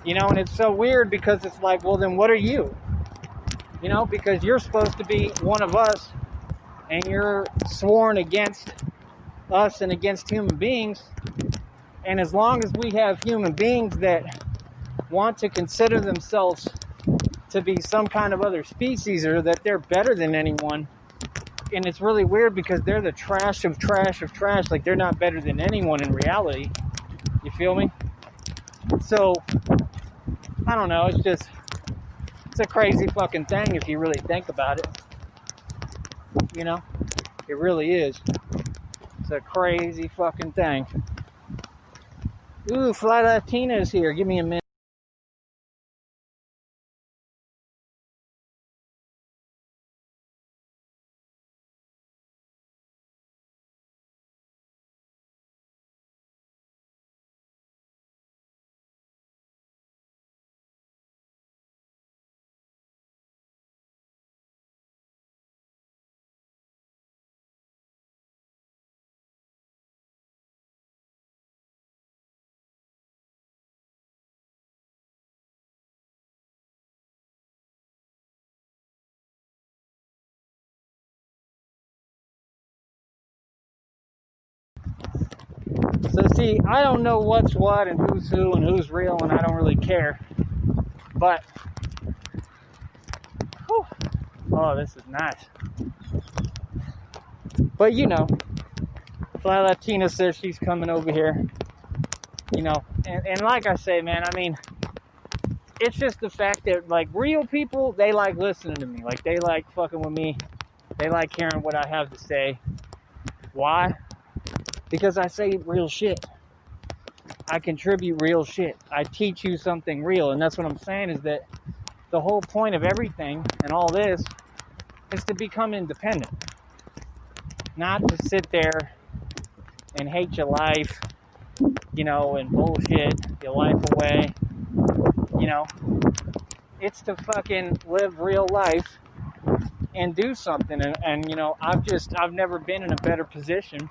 You know, and it's so weird because it's like, well, then what are you? You know, because you're supposed to be one of us, and you're sworn against us and against human beings. And as long as we have human beings that want to consider themselves to be some kind of other species, or that they're better than anyone, and it's really weird because they're the trash of trash of trash, like they're not better than anyone in reality. You feel me? So, I don't know, it's a crazy fucking thing if you really think about it. You know? It really is. It's a crazy fucking thing. Ooh, Fly Latina's here. Give me a minute. So see, I don't know what's what and who's who and who's real, and I don't really care. But, whew, oh, this is nice. But you know, Fly Latina says she's coming over here. You know, and like I say, man, I mean, it's just the fact that, like, real people, they like listening to me. Like, they like fucking with me. They like hearing what I have to say. Why? Because I say real shit. I contribute real shit. I teach you something real. And that's what I'm saying, is that the whole point of everything and all this is to become independent. Not to sit there and hate your life, you know, and bullshit your life away. You know, it's to fucking live real life and do something. And you know, I've never been in a better position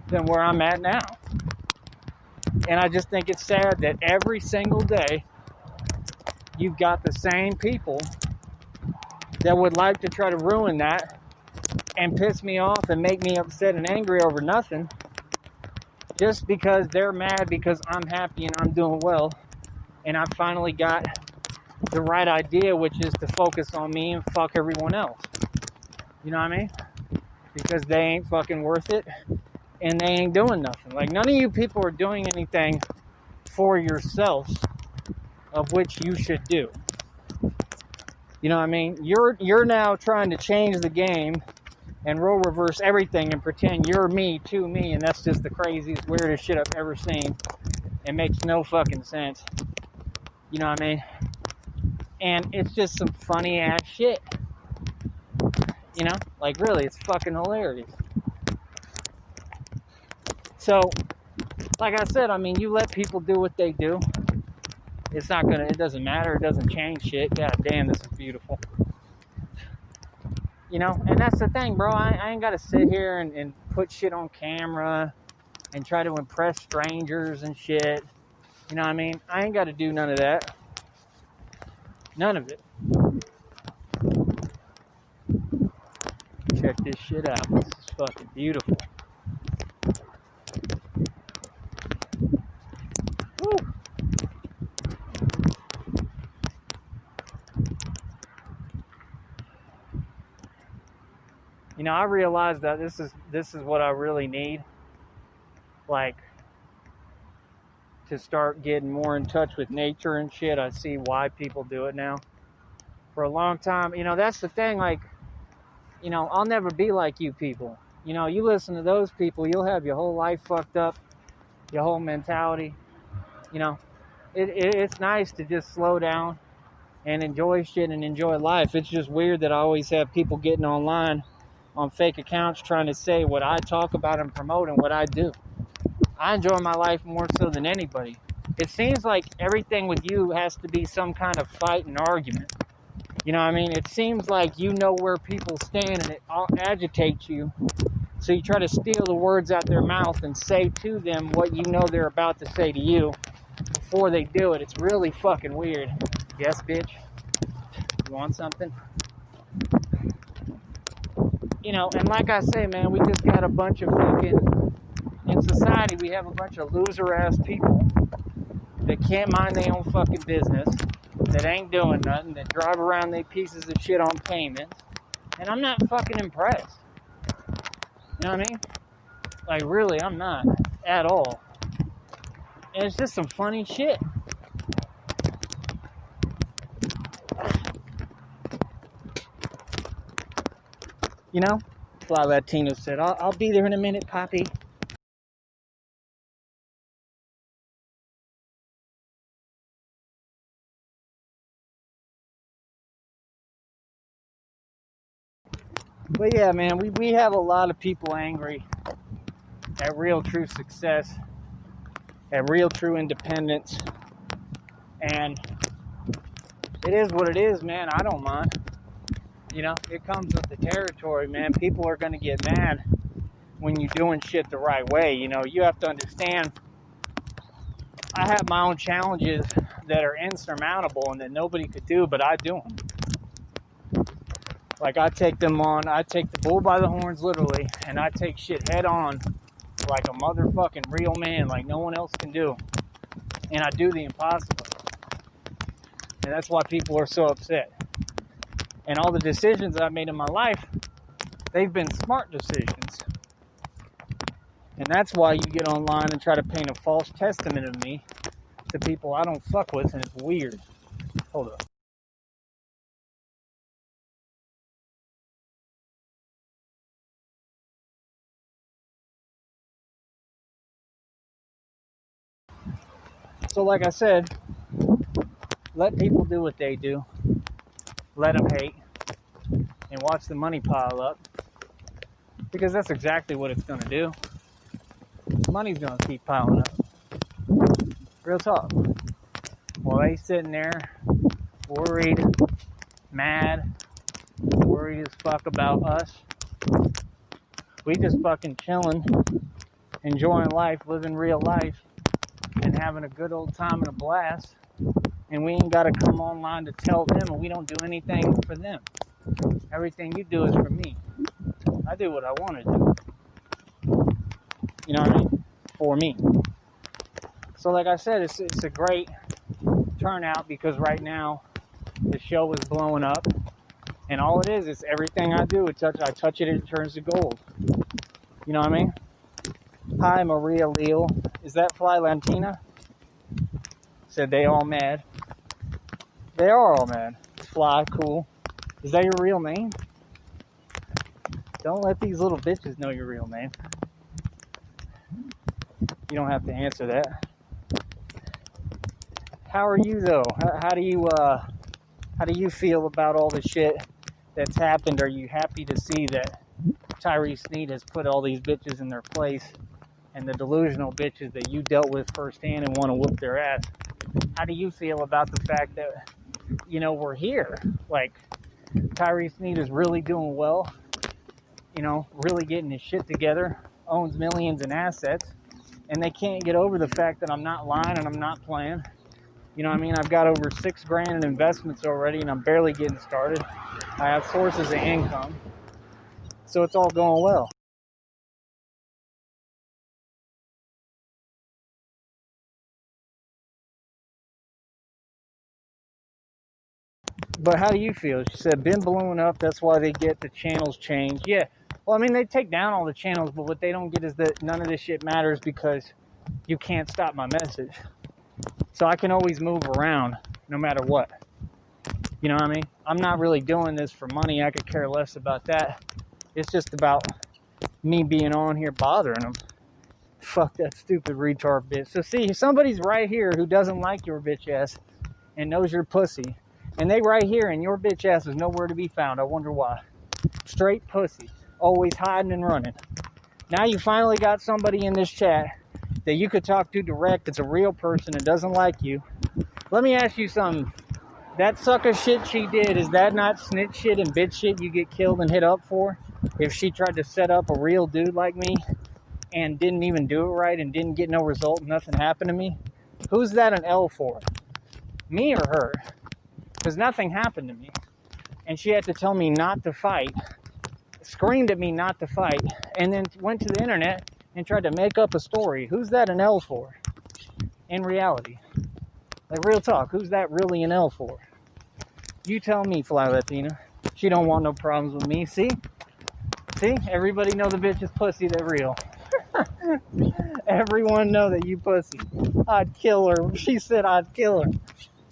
than where I'm at now. And I just think it's sad that every single day you've got the same people that would like to try to ruin that and piss me off and make me upset and angry over nothing, just because they're mad because I'm happy and I'm doing well, and I finally got the right idea, which is to focus on me and fuck everyone else. You know what I mean? Because they ain't fucking worth it, and they ain't doing nothing. Like, none of you people are doing anything for yourselves of which you should do. You know what I mean? You're now trying to change the game and role reverse everything and pretend you're me to me, and that's just the craziest, weirdest shit I've ever seen. It makes no fucking sense. You know what I mean? And it's just some funny ass shit. You know? Like, really, it's fucking hilarious. So, like I said, I mean, you let people do what they do. It's not gonna, it doesn't matter, it doesn't change shit. God damn, this is beautiful. You know, and that's the thing, bro. I ain't gotta sit here and put shit on camera and try to impress strangers and shit. You know what I mean? I ain't gotta do none of that. None of it. Check this shit out. This is fucking beautiful. Woo. You know, I realized that this is what I really need. Like, to start getting more in touch with nature and shit. I see why people do it now. For a long time, you know, that's the thing, like, you know, I'll never be like you people. You know, you listen to those people, you'll have your whole life fucked up, your whole mentality. You know, it's nice to just slow down and enjoy shit and enjoy life. It's just weird that I always have people getting online on fake accounts trying to say what I talk about and promote and what I do. I enjoy my life more so than anybody. It seems like everything with you has to be some kind of fight and argument. You know what I mean? It seems like you know where people stand, and it all agitates you. So you try to steal the words out their mouth and say to them what you know they're about to say to you. before they do it. It's really fucking weird. Yes, bitch? You want something? You know, and like I say, man, we just got a bunch of fucking, in society, we have a bunch of loser-ass people that can't mind their own fucking business, that ain't doing nothing, that drive around they pieces of shit on payments, and I'm not fucking impressed. You know what I mean? Like, really, I'm not. At all. And it's just some funny shit. You know? Fly Latino said, I'll be there in a minute, Poppy. But yeah, man, we have a lot of people angry at real true success, at real true independence. And it is what it is, man. I don't mind. You know, it comes with the territory, man. People are going to get mad when you're doing shit the right way. You know, you have to understand, I have my own challenges that are insurmountable and that nobody could do, but I do them. Like, I take them on, I take the bull by the horns, literally, and I take shit head on like a motherfucking real man, like no one else can do. And I do the impossible. And that's why people are so upset. And all the decisions I've made in my life, they've been smart decisions. And that's why you get online and try to paint a false testament of me to people I don't fuck with, and it's weird. Hold up. So like I said, let people do what they do. Let them hate. And watch the money pile up. Because that's exactly what it's going to do. Money's going to keep piling up. Real talk. While they sitting there, worried, mad, worried as fuck about us, we just fucking chilling, enjoying life, living real life, and having a good old time and a blast. And we ain't got to come online to tell them, and we don't do anything for them. Everything you do is for me. I do what I want to do. You know what I mean? For me. So like I said, it's a great turnout, because right now the show is blowing up, and all it is everything I do. I touch it, it turns to gold. You know what I mean? Hi, Maria Leal. Is that Fly Latina? Said they all mad. They are all mad. Fly, cool. Is that your real name? Don't let these little bitches know your real name. You don't have to answer that. How are you though? How do you feel about all the shit that's happened? Are you happy to see that Tyree Sneed has put all these bitches in their place, and the delusional bitches that you dealt with firsthand and want to whoop their ass? How do you feel about the fact that, you know, we're here? Like, Tyree Sneed is really doing well, you know, really getting his shit together, owns millions in assets, and they can't get over the fact that I'm not lying and I'm not playing. You know what I mean? I've got over $6,000 in investments already, and I'm barely getting started. I have sources of income, so it's all going well. But how do you feel? She said, been blowing up, that's why they get the channels changed. Yeah, well, I mean, they take down all the channels, but what they don't get is that none of this shit matters, because you can't stop my message. So I can always move around no matter what. You know what I mean? I'm not really doing this for money. I could care less about that. It's just about me being on here bothering them. Fuck that stupid retard bitch. So see, somebody's right here who doesn't like your bitch ass and knows you're pussy. And they right here, and your bitch ass is nowhere to be found. I wonder why. Straight pussy. Always hiding and running. Now you finally got somebody in this chat that you could talk to direct, that's a real person and doesn't like you. Let me ask you something. That sucker shit she did, is that not snitch shit and bitch shit you get killed and hit up for? If she tried to set up a real dude like me and didn't even do it right and didn't get no result, nothing happened to me, Who's that an L for? Me or her? Because nothing happened to me. And she had to tell me not to fight, screamed at me not to fight, and then went to the internet and tried to make up a story. Who's that an L for? In reality. Like, real talk, who's that really an L for? You tell me, Fly Latina. She don't want no problems with me. See? Everybody know the bitch is pussy, they're real. Everyone know that you pussy. I'd kill her. She said I'd kill her.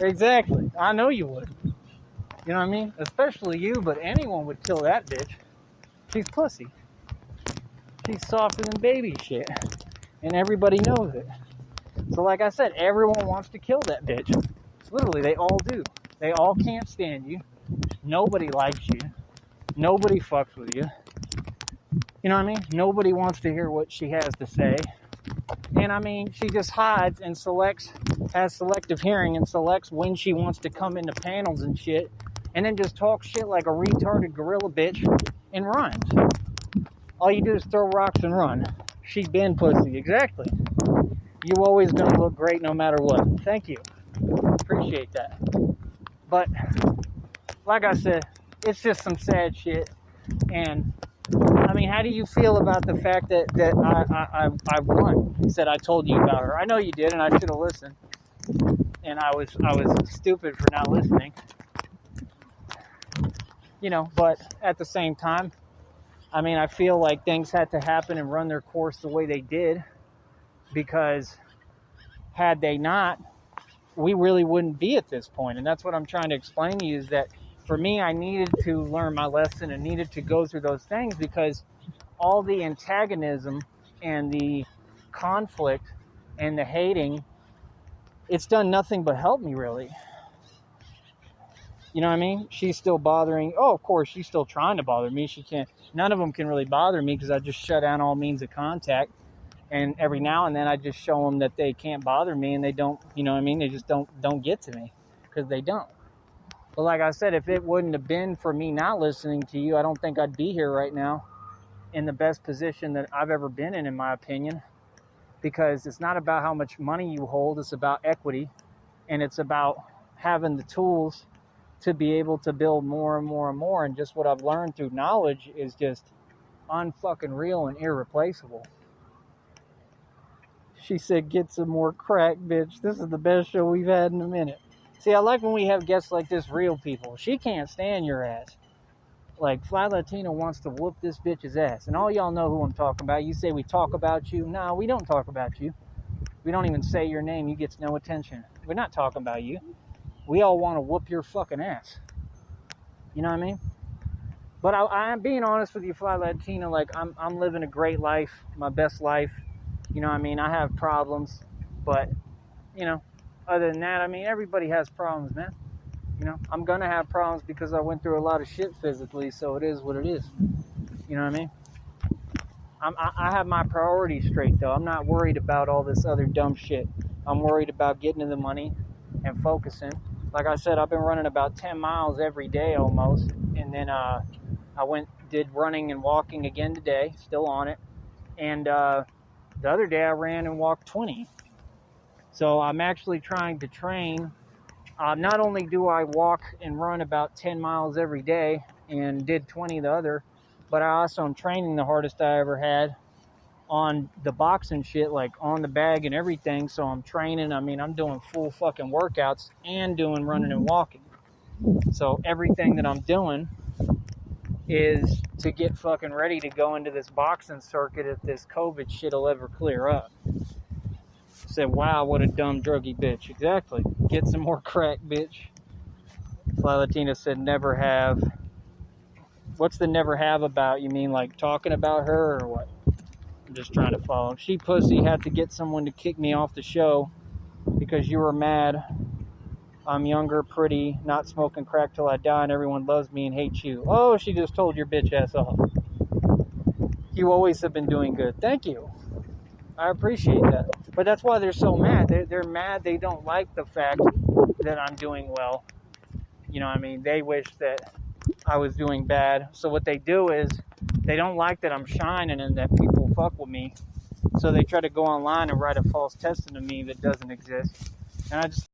Exactly. I know you would. You know what I mean? Especially you, but anyone would kill that bitch. She's pussy. She's softer than baby shit. And everybody knows it. So like I said, everyone wants to kill that bitch. Literally, they all do. They all can't stand you. Nobody likes you. Nobody fucks with you. You know what I mean? Nobody wants to hear what she has to say. And I mean, she just hides and has selective hearing and selects when she wants to come into panels and shit, and then just talk shit like a retarded gorilla bitch and runs. All you do is throw rocks and run. She been pussy. Exactly. You always gonna look great no matter what. Thank you. Appreciate that. But, like I said, it's just some sad shit. And I mean, how do you feel about the fact that I won? He said I told you about her. I know you did, and I should have listened. And I was stupid for not listening. You know, but at the same time, I mean, I feel like things had to happen and run their course the way they did, because had they not, we really wouldn't be at this point. And that's what I'm trying to explain to you, is that for me, I needed to learn my lesson and needed to go through those things, because all the antagonism and the conflict and the hating, it's done nothing but help me, really. You know what I mean? She's still bothering. Oh, of course, she's still trying to bother me. She can't. None of them can really bother me, because I just shut down all means of contact. And every now and then I just show them that they can't bother me, and they don't, you know what I mean? They just don't get to me, because they don't. But like I said, if it wouldn't have been for me not listening to you, I don't think I'd be here right now in the best position that I've ever been in my opinion. Because it's not about how much money you hold, it's about equity. And it's about having the tools to be able to build more and more and more. And just what I've learned through knowledge is just unfucking real and irreplaceable. She said, get some more crack, bitch. This is the best show we've had in a minute. See, I like when we have guests like this, real people. She can't stand your ass. Like, Fly Latina wants to whoop this bitch's ass. And all y'all know who I'm talking about. You say we talk about you. No, we don't talk about you. We don't even say your name. You get no attention. We're not talking about you. We all want to whoop your fucking ass. You know what I mean? But I'm being honest with you, Fly Latina. Like, I'm living a great life, my best life. You know what I mean? I have problems. But, you know, other than that, I mean, everybody has problems, man. You know, I'm going to have problems because I went through a lot of shit physically, so it is what it is. You know what I mean? I have my priorities straight, though. I'm not worried about all this other dumb shit. I'm worried about getting to the money and focusing. Like I said, I've been running about 10 miles every day almost. And then I did running and walking again today, still on it. And the other day I ran and walked 20. So I'm actually trying to train. Not only do I walk and run about 10 miles every day and did 20 the other, but I also am training the hardest I ever had on the boxing shit, like on the bag and everything. So I'm training. I mean, I'm doing full fucking workouts and doing running and walking. So everything that I'm doing is to get fucking ready to go into this boxing circuit if this COVID shit will ever clear up. Said, wow, what a dumb druggy bitch. Exactly. Get some more crack, bitch. Fly Latina said, never have. What's the never have about? You mean like talking about her or what? I'm just trying to follow. She pussy had to get someone to kick me off the show because you were mad. I'm younger, pretty, not smoking crack till I die, and everyone loves me and hates you. Oh, she just told your bitch ass off. You always have been doing good. Thank you. I appreciate that. But that's why they're so mad. They're mad. They don't like the fact that I'm doing well. You know what I mean? They wish that I was doing bad. So what they do is they don't like that I'm shining and that people fuck with me. So they try to go online and write a false testament to me that doesn't exist. And I just